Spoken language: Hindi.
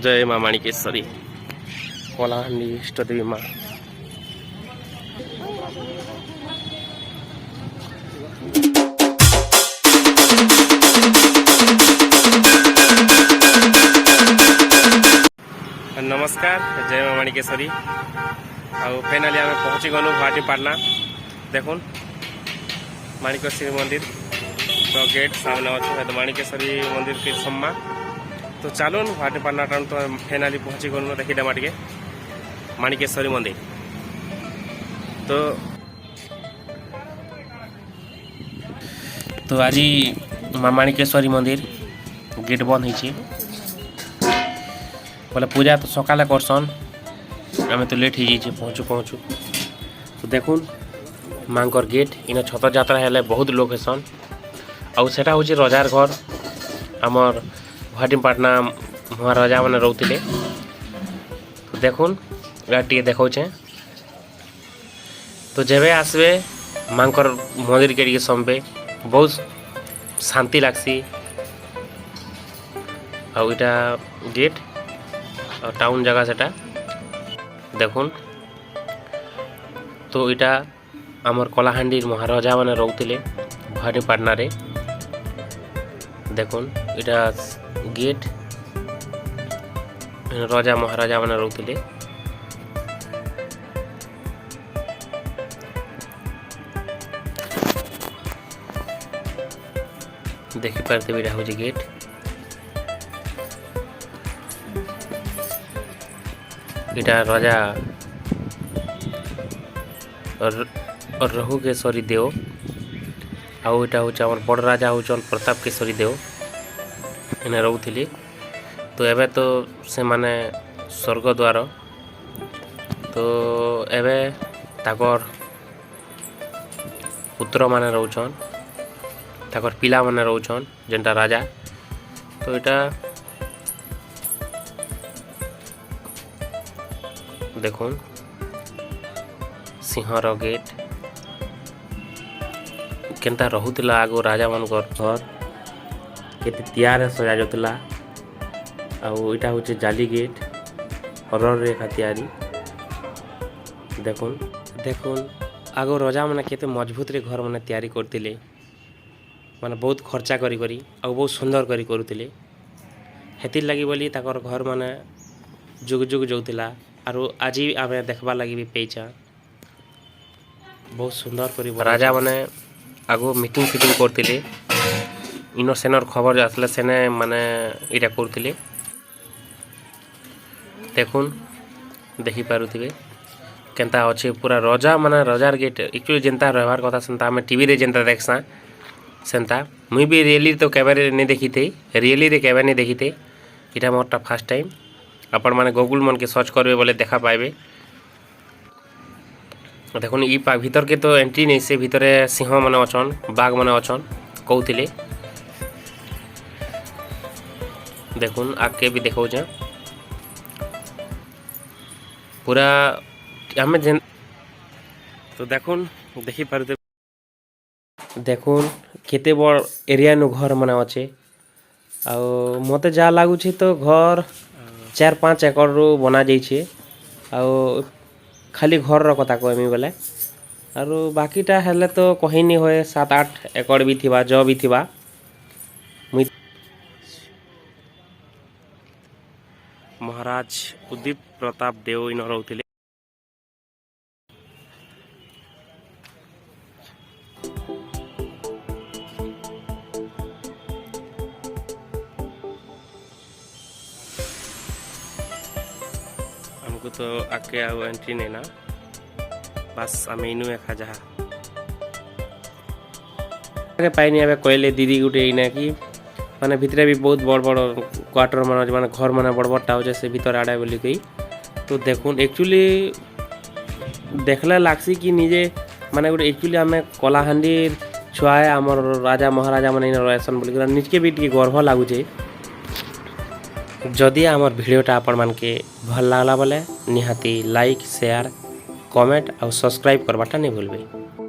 जय माँ माणिकेश्वरी कलाहांडी इष्टदेवी माँ। नमस्कार, जय माँ माणिकेश्वरी। आउ फाइनाली आम पहुँची गलु गुवाहाटीपाटना। देखुन माणिकेश्वरी मंदिर तो गेट सामने अच्छे माणिकेश्वरी मंदिर के सम्मा। तो चलून गुवाहाटीपाटना टाउन तो फाइनाली पहुँची गलु। देखीदेमा टे माणिकेश्वरी मंदिर। तो आज माँ माणिकेश्वरी मंदिर गेट बंद होती बोले पूजा तो सकाले करसन। आम तो लेट हो जाइए पहुँचू। तो देखुन मांकर गेट इन छतर यात्रा हेले बहुत लोग हेसन। आउ सेटा हूँ रजार घर आमर गुवाहाटीपाटना महाराजा मैंने रोते। तो देखुन टे देखौचे। तो जब आसबे मांकर मंदिर के समबे बहुत शांति लगसी। आउ इटा गेट और टाउन जगह सेटा देखुन। तो इटा आमर कलाहांडी महाराजा मैंने रोते गुवाहाटीपाटना रे। देखुन इटा गेट राजा महाराजा मैंने रोते। देखी पारे इटा हूँ गेट। इटा राजा रहु केशरी देव। आउ इटा हूँ आम बड़ राजा हूँ प्रताप केशरी देव इन्हें रोते। तो एबे तो से माने स्वर्गद्वार। तो एबे ताकर पुत्र माने रोचन, ताकर पिला माने रोचन जेनटा राजा। तो इटा देखुन सिंहर गेट केनता रहुतला आगो राजा मानकर घर केते तैयार सजा जातला। आउ इटा हूँ जाली गेट हरर रेखा तैयारी। देखुन आगो राजा मैंने केते मजबूत रे घर मैंने तैयारी करते माने बहुत खर्चा करी आ बहुत सुंदर करी करुले। हेतिर लगी बोली ताकर घर माने जुग जुग जाऊला। आरो आज आम देखबार लगी भी पेचा बहुत सुंदर करी राजा मैंने आगो मीटिंग फिटिंग करते। इनो सेनर खबर आसला सेने माने इटा करते। देखुन देखी पारुथिबे केनता अच्छे पूरा रजा माने रजार गेट एक्चुअली जेनता रहबार कथा सेनता आम टीवी रे जेनता देखसा सेनता मुई भी रियली तो केबे नहीं देखी थे। रियली रे केबे नहीं देखी थे। इटा मोरटा फर्स्ट टाइम। अपन माने गूगल मन के सर्च करबे बोले देखा पाइबे। देखुन ई भीतर के तो एंट्री नहीं से भीतर सिंह माने अछन बाघ माने अछन कहूतिले। देखुन आगे भी देखो जा पूरा हमें जेन। तो देखुन देखी पारते देखुन केते बड़ एरिया नु घर माने अच्छे। आउ मते जा लागुछि तो घर 4-5 एकड़ रू बना जाइए। आउ खाली घर रो कथा कहमी बोले आरो बाकीटा हेले तो कहीं नहीं होए 7-8 एकड़ भी थिबा जो भी थिबा। महाराज उदीप प्रताप देव इन रोते। हमको तो आके आओ एंट्री नहीं ना बस आम इनू एका जहा पाइनी आवे कहले दीदी गुटे इना कि माने भितरे भी बहुत बड़ बड़ क्वार्टर माने घर माने बड़ बड़टा हो से भीतर आड़े बोली कही। तो देखुन एक्चुअली देखला लागसी कि निजे माने गोटे एक्चुअली आम कलाहांडी छुआ है आमर राजा महाराजा माने रहसन बोली निजके भी टी गर्व लगुचे। जदि आमर भिडियोटा आपण मानके भल लागला बोले निहाती लाइक शेयर कमेंट और सब्सक्राइब करवाटा नहीं भूलबे।